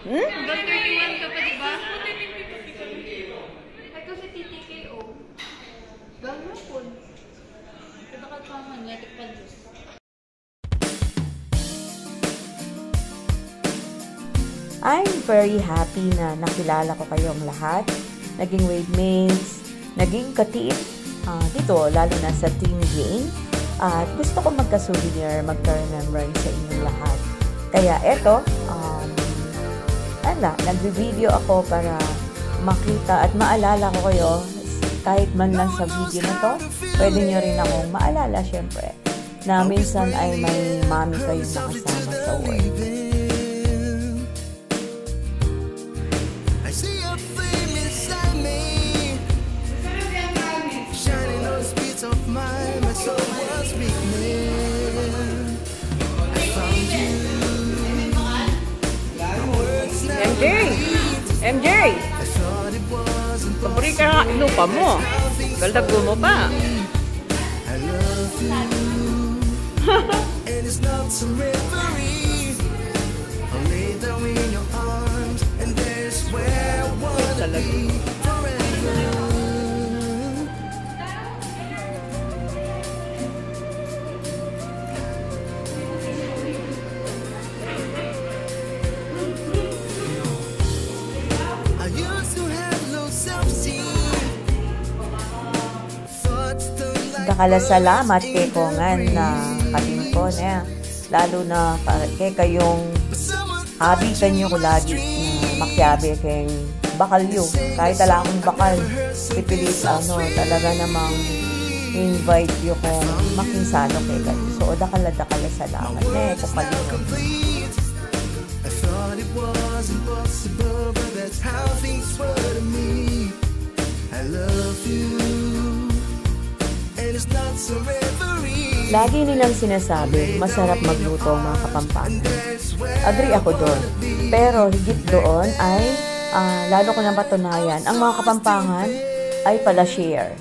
Hanggang 31 ka pa, diba? Ito si TTKO. Gano'n po. Ito ka pa man, yatik pa Diyos. I'm very happy na nakilala ko kayong lahat. Naging wavemates, naging katiit dito, lalo na sa Team Jane. At gusto ko magka-souvenir, magka-remembrance sa inyong lahat. Kaya eto, nagbi-video ako para makita at maalala ko kayo. Kahit man lang sa video na to, pwede nyo rin akong maalala syempre na minsan ay may mami kayong nakasama sa work. MJ! Paburi ka nga inupa mo. Galdago mo pa. Salamat kay Kongan na katingko na lalo na kay kayong habitan nyo ko lagi na makyabe kay bakalyo. Kahit ala akong bakal, pipilit talaga namang invite nyo kong makinsano kay kayo. So, dakala salamat na ito kalingon. I thought it was impossible, but that's how things were to me. I love you. Lagi nilang sinasabi, masarap magluto ang mga Kapampangan. Agree ako doon. Pero higit doon ay, lalo ko nang patunayan, ang mga Kapampangan ay pala share.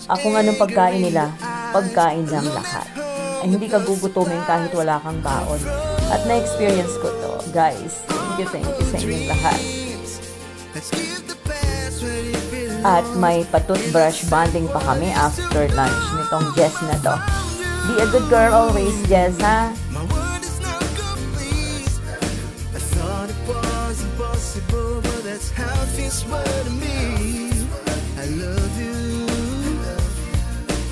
Kung anong pagkain nila, pagkain lang lahat. Ay hindi ka gugutumin kahit wala kang baon. At na-experience ko to. Guys, thank you sa inyong lahat. At may pa-toothbrush bonding pa kami after lunch nitong Jess na to. Be a good girl always, Jess, ha? My word is not complete. I thought it was impossible, but that's how things were to me. I love you.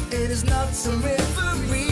It is not some reverie.